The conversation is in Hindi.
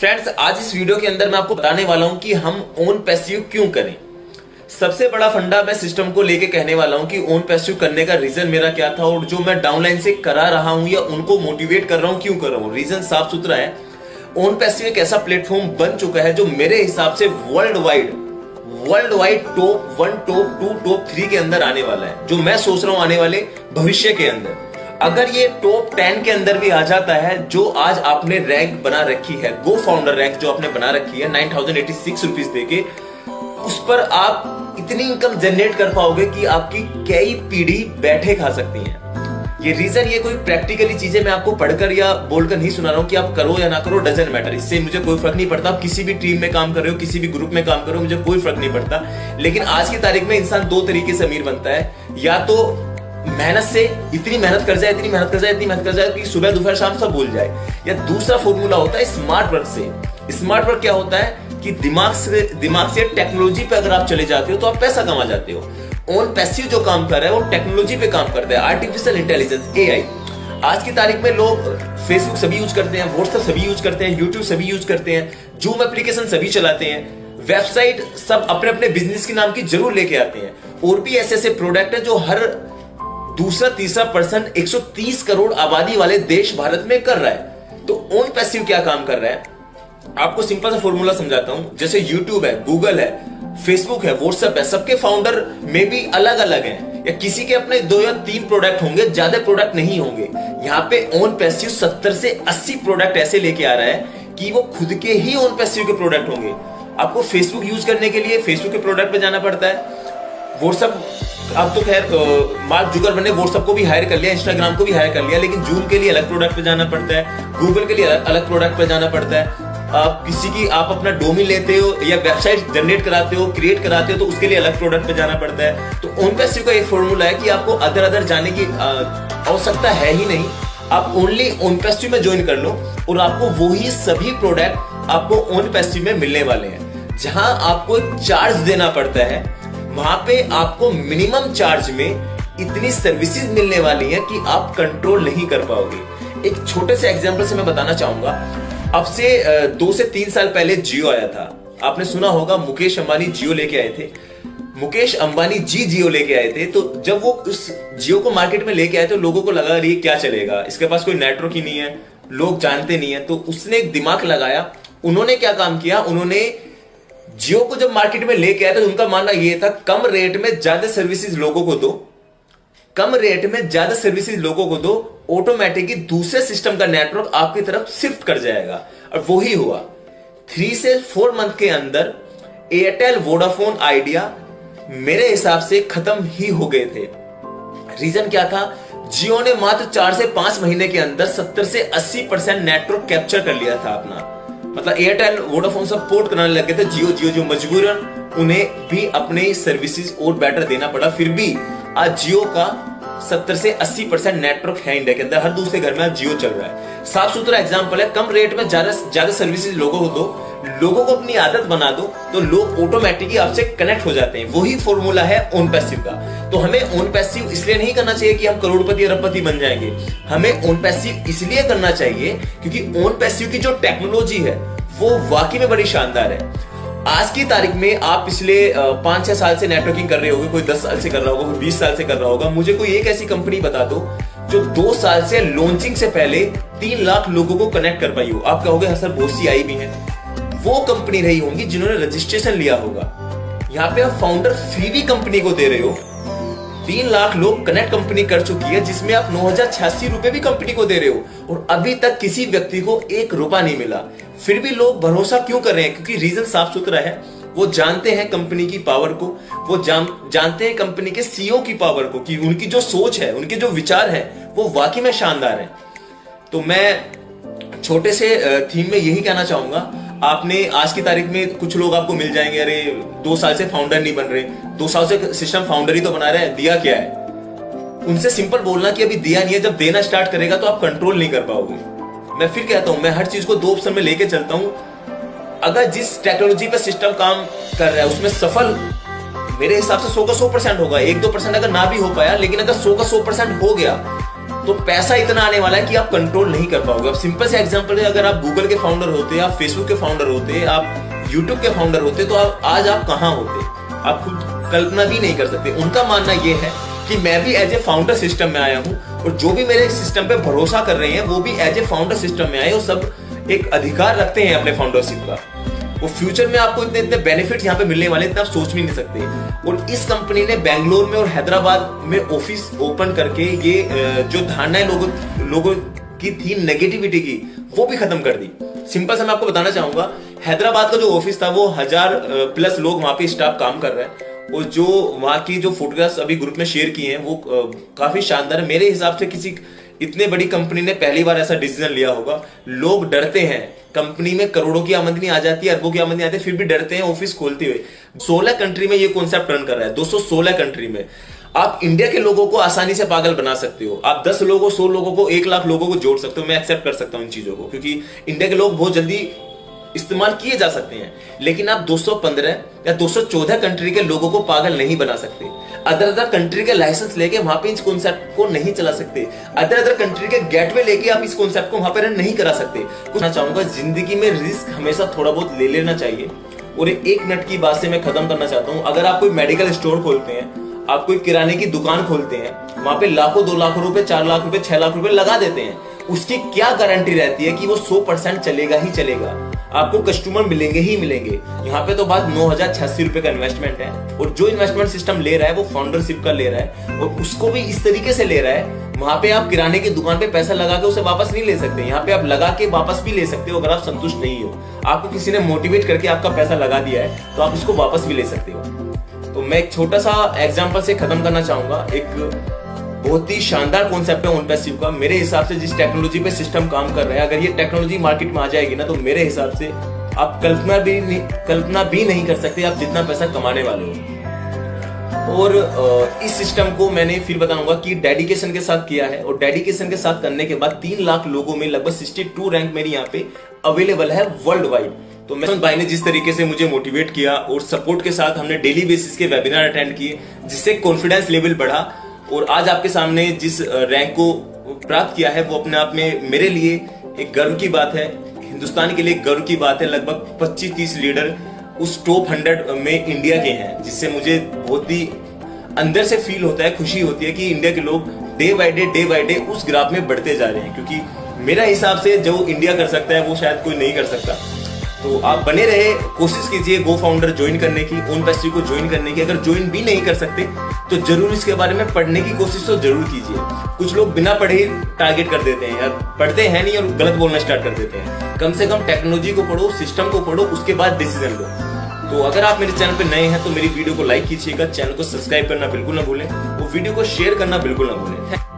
फ्रेंड्स, आज इस वीडियो के अंदर मैं आपको बताने वाला हूं कि हम ओन पैसिव क्यों करें। सबसे बड़ा फंडा मैं सिस्टम को लेके कहने वाला हूं कि ओन पैसिव करने का रीजन मेरा क्या था और जो मैं डाउनलाइन से करा रहा हूं या उनको मोटिवेट कर रहा हूं क्यों कर रहा हूं। रीजन साफ सुथरा है। ओन पैसिव एक ऐसा प्लेटफॉर्म बन चुका है जो मेरे हिसाब से world wide top 1, top 2, top 3 के अंदर आने वाला है, जो मैं सोच रहा हूं आने वाले भविष्य के अंदर। अगर ये टॉप 10 के अंदर भी आ जाता है, जो आज आपने रैंक बना रखी है, गो फाउंडर रैंक जो आपने बना रखी है 9086 रुपीज देके, उस पर आप इतनी इनकम जनरेट कर पाओगे कि आपकी कई पीढ़ी बैठे खा सकती है। ये रीजन, ये कोई प्रैक्टिकली चीजें मैं आपको पढ़कर या बोलकर नहीं सुना रहा हूं कि आप करो या ना करो, डजंट मैटर। इससे मुझे कोई फर्क नहीं पड़ता। आप किसी भी टीम में काम कर रहे हो, किसी भी ग्रुप में काम कर रहे हो, मुझे कोई फर्क नहीं पड़ता। लेकिन आज की तारीख में इंसान दो तरीके से अमीर बनता है। या तो मेहनत से इतनी मेहनत कर जाए कि सुबह दोपहर शाम सब भूल जाए, या दूसरा फॉर्मूला होता है स्मार्ट वर्क से। स्मार्ट वर्क क्या होता है कि दिमाग से टेक्नोलॉजी पे अगर आप चले जाते हो तो आप पैसा कमा जाते हो। ओन पैसिव जो काम कर रहा है वो टेक्नोलॉजी पे काम करता है, आर्टिफिशियल इंटेलिजेंस, एआई। आज की तारीख में लोग फेसबुक सभी यूज करते हैं, व्हाट्सएप सभी यूज करते हैं, यूट्यूब सभी यूज करते हैं, जूम एप्लीकेशन सभी चलाते हैं, वेबसाइट सब अपने अपने बिजनेस के नाम की जरूर लेके आते हैं। और भी ऐसे ऐसे प्रोडक्ट है जो हर दूसरा तीसरा पर्सन 130 करोड़ आबादी वाले देश भारत में कर रहा है। तो ओन पैसिव क्या काम कर रहा है, आपको सिंपल सा फॉर्मूला समझाता हूं। जैसे यूट्यूब है, गूगल है, फेसबुक है, व्हाट्सएप है, सबके फाउंडर में भी अलग अलग हैं, या किसी के अपने 2 या 3 प्रोडक्ट होंगे, ज्यादा प्रोडक्ट नहीं होंगे। यहाँ पे ओन पैसिव 70 से 80 प्रोडक्ट ऐसे लेके आ रहा है कि वो खुद के ही ओन पैसिव के प्रोडक्ट होंगे। आपको फेसबुक यूज करने के लिए फेसबुक के प्रोडक्ट पे जाना पड़ता है। व्हाट्सएप, अब तो खैर मार्क जुकरबर्ग ने व्हाट्सएप को भी हायर कर लिया, इंस्टाग्राम को भी हायर कर लिया, लेकिन जूम के लिए अलग प्रोडक्ट पे जाना पड़ता है, गूगल के लिए अलग प्रोडक्ट पे जाना पड़ता है। आप अपना डोमेन लेते हो या वेबसाइट जनरेट कराते हो, क्रिएट कराते हो, तो उसके लिए अलग प्रोडक्ट पे जाना पड़ता है। तो ओन पैसिव का एक फॉर्मूला है कि आपको अदर जाने की आवश्यकता है ही नहीं। आप ओनली ओन पैसिव में ज्वाइन कर लो और आपको वही सभी प्रोडक्ट आपको ओन पैसिव में मिलने वाले हैं। जहां आपको चार्ज देना पड़ता है, वहां पे आपको मिनिमम चार्ज में इतनी सर्विसेज मिलने वाली हैं कि आप कंट्रोल नहीं कर पाओगे। एक छोटे से एग्जांपल से मैं बताना चाहूंगा। अब से 2 से 3 साल पहले जियो आया था। आपने सुना होगा, मुकेश अंबानी जियो लेके आए थे। मुकेश अंबानी जी जियो लेके आए थे। तो जब वो उस जियो को मार्केट में लेके आए तो लोगों को लगा ये क्या चलेगा, इसके पास कोई नेटवर्क ही नहीं है, लोग जानते नहीं है। तो उसने एक दिमाग लगाया। उन्होंने क्या काम किया, उन्होंने जियो को जब मार्केट में लेके आया तो उनका मानना यह था कम रेट में ज्यादा सर्विसेज लोगों को दो, ऑटोमेटिकली दूसरे सिस्टम का नेटवर्क आपकी तरफ शिफ्ट कर जाएगा। और वही हुआ। 3 से 4 मंथ के अंदर एयरटेल, वोडाफोन, आइडिया मेरे हिसाब से खत्म ही हो गए थे। रीजन क्या था, जियो ने मात्र 4 से 5 महीने के अंदर 70 से 80% नेटवर्क कैप्चर कर लिया था अपना। मतलब एयरटेल, वोडाफोन सब पोर्ट कराने लगे थे। जियो मजबूरन उन्हें भी अपने सर्विसेज और बेटर देना पड़ा। फिर भी आज जियो का 70 से 80% नेटवर्क है इंडिया के अंदर। हर दूसरे घर में आज जियो चल रहा है। साफ सुथरा एग्जांपल है। कम रेट में ज्यादा सर्विसेज लोगों को दो, लोगों को अपनी आदत बना दो, तो लोग ऑटोमेटिकली आपसे कनेक्ट हो जाते हैं। वही फॉर्मूला है ओन पैसिव का। तो हमें ओन पैसिव इसलिए नहीं करना चाहिए कि हम करोड़पति अरबपति बन जाएंगे। हमें ओन पैसिव इसलिए करना चाहिए क्योंकि ओन पैसिव की जो टेक्नोलॉजी है वो वाकई में बड़ी शानदार है। आज की तारीख में आप पिछले 5-6 साल से नेटवर्किंग कर रहे होगे, कोई 10 साल से कर रहा होगा, कोई 20 साल से कर रहा होगा। मुझे कोई एक ऐसी कंपनी बता दो जो 2 साल से लॉन्चिंग से पहले 3 लाख लोगों को कनेक्ट कर पाई हो। आप कहोगे हाँ सर, बहुत सी आई भी है। वो कंपनी रही होंगी जिन्होंने रजिस्ट्रेशन लिया होगा। यहाँ पे आप फाउंडर फी भी कंपनी को दे रहे हो। 3 लाख लोग कनेक्ट कंपनी कर चुकी है, जिसमें आप 9,086 रुपए भी कंपनी को दे रहे हो, और अभी तक किसी व्यक्ति को 1 रुपया नहीं मिला। फिर भी लोग भरोसा क्यों कर रहे हैं? क्योंकि रीजन साफ सुथरा है। वो जानते हैं कंपनी की पावर को, वो जानते हैं कंपनी के सीईओ की पावर को, कि उनकी जो सोच है, उनके जो विचार है वो वाकई में शानदार है। तो मैं छोटे से थीम में यही कहना चाहूंगा। आपने आज की तारीख में कुछ लोग आपको मिल जाएंगे, अरे 2 साल से फाउंडर नहीं बन रहे, 2 साल से सिस्टम फाउंडर ही तो बना रहे हैं, दिया क्या है? उनसे सिंपल बोलना कि अभी दिया नहीं है, जब देना स्टार्ट करेगा तो आप कंट्रोल नहीं कर पाओगे। मैं फिर कहता हूं, मैं हर चीज को 2 ऑप्शन में लेके चलता हूं। अगर जिस टेक्नोलॉजी पे सिस्टम काम कर रहा है उसमें सफल मेरे हिसाब से 100 का 100% होगा। 1-2% अगर ना भी हो पाया, लेकिन अगर 100 का 100% हो गया तो पैसा इतना आने वाला है कि आप कंट्रोल नहीं कर पाओगे। अब सिंपल से एग्जांपल है, अगर आप गूगल के फाउंडर होते, आप फेसबुक के फाउंडर होते, आप यूट्यूब के फाउंडर होते, तो आज आप कहां होते, आप खुद कल्पना भी नहीं कर सकते। उनका मानना यह है कि मैं भी एज ए फाउंडर सिस्टम में आया हूं, और जो भी मेरे सिस्टम पे भरोसा कर रहे हैं वो भी एज ए फाउंडर सिस्टम में आए, और सब एक अधिकार रखते हैं अपने फाउंडरशिप का। वो फ्यूचर में आपको इतने इतने बेनिफिट यहाँ पे मिलने वाले, इतना आप सोच भी नहीं सकते। और इस कंपनी ने बेंगलोर में और हैदराबाद में ऑफिस ओपन करके ये जो धारणाएं लोगों की थी नेगेटिविटी की, वो भी खत्म कर दी। सिंपल सा मैं आपको बताना चाहूंगा, हैदराबाद का जो ऑफिस था वो 1000+ लोग वहां पे स्टाफ काम कर रहे हैं, और जो वहां की जो फोटोग्राफ्स अभी ग्रुप में शेयर किए हैं वो काफी शानदार है। मेरे हिसाब से किसी इतने बड़ी कंपनी ने पहली बार ऐसा डिसीजन लिया होगा। लोग डरते हैं, कंपनी में करोड़ों की आमदनी आ जाती है, अरबों की आमदनी आती है, फिर भी डरते हैं ऑफिस खोलते हुए। 16 कंट्री में ये कॉन्सेप्ट रन कर रहा है, 216 कंट्री में। आप इंडिया के लोगों को आसानी से पागल बना सकते हो, आप 10 लोगों, 100 लोगों को, 1 लाख लोगों को जोड़ सकते हो। मैं एक्सेप्ट कर सकता हूं इन चीजों को, क्योंकि इंडिया के लोग बहुत जल्दी इस्तेमाल किए जा सकते हैं, लेकिन आप 215 या 214 कंट्री के लोगों को पागल नहीं बना सकते। अदर कंट्री के लाइसेंस लेके वहां पे इस कॉन्सेप्ट को नहीं चला सकते। अदर कंट्री के गेटवे लेके आप इस कॉन्सेप्ट को वहां पे रन नहीं करा सकते। कुछ ना चाहूंगा, जिंदगी में रिस्क हमेशा थोड़ा बहुत ले लेना चाहिए। और 1 मिनट की बात से मैं खत्म करना चाहता हूं। अगर आप कोई मेडिकल स्टोर खोलते हैं, आप कोई किराने की दुकान खोलते हैं, वहां पे लाखों, 2 लाख रुपए, 4 लाख रुपए, 6 लाख रुपए लगा देते हैं, उसकी क्या गारंटी रहती है कि वो 100% चलेगा ही चलेगा? आपको कस्टमर मिलेंगे ही मिलेंगे। यहाँ पे तो बात 9086 रुपए का इन्वेस्टमेंट है, और जो इन्वेस्टमेंट सिस्टम ले रहा है वो फाउंडरशिप का ले रहा है, और उसको भी इस तरीके से ले रहा है। वहां पे आप किराने की दुकान पे पैसा लगा के उसे वापस नहीं ले सकते, यहाँ पे आप लगा के वापस भी ले सकते हो। अगर आप संतुष्ट नहीं हो, आपको किसी ने मोटिवेट करके आपका पैसा लगा दिया है, तो आप उसको वापस भी ले सकते हो। तो मैं एक छोटा सा एग्जाम्पल से खत्म करना चाहूंगा। एक बहुत ही शानदार कॉन्सेप्ट है ओन पैसिव का। मेरे हिसाब से जिस टेक्नोलॉजी पे सिस्टम काम कर रहा है, अगर ये टेक्नोलॉजी मार्केट में आ जाएगी ना, तो मेरे हिसाब से आप कल्पना भी नहीं कर सकते आप जितना पैसा कमाने वाले हो। और इस सिस्टम को मैंने फिर बताऊंगा कि डेडिकेशन के साथ किया है, और डेडिकेशन के साथ करने के बाद 3 लाख लोगों में लगभग 62 रैंक मेरी यहाँ पे अवेलेबल है वर्ल्ड वाइड। तो मैं भाई ने जिस तरीके से मुझे मोटिवेट किया और सपोर्ट के साथ हमने डेली बेसिस के वेबिनार अटेंड किए, जिससे कॉन्फिडेंस लेवल बढ़ा, और आज आपके सामने जिस रैंक को प्राप्त किया है वो अपने आप में मेरे लिए एक गर्व की बात है, हिंदुस्तान के लिए गर्व की बात है। लगभग 25-30 लीडर उस टॉप 100 में इंडिया के हैं, जिससे मुझे बहुत ही अंदर से फील होता है, खुशी होती है कि इंडिया के लोग डे बाय डे उस ग्राफ में बढ़ते जा रहे हैं। क्योंकि मेरा हिसाब से जो इंडिया कर सकता है वो शायद कोई नहीं कर सकता। तो आप बने रहे, कोशिश कीजिए गो फाउंडर ज्वाइन करने की, ओन पैसिव को ज्वाइन करने की। अगर ज्वाइन भी नहीं कर सकते तो जरूर इसके बारे में पढ़ने की कोशिश तो जरूर कीजिए। कुछ लोग बिना पढ़े टारगेट कर देते हैं, यार पढ़ते हैं नहीं और गलत बोलना स्टार्ट कर देते हैं। कम से कम टेक्नोलॉजी को पढ़ो, सिस्टम को पढ़ो, उसके बाद डिसीजन लो। तो अगर आप मेरे चैनल पे नए हैं तो मेरी वीडियो को लाइक कीजिएगा, चैनल को सब्सक्राइब करना बिल्कुल ना भूलें, और वीडियो को शेयर करना बिल्कुल ना भूलें।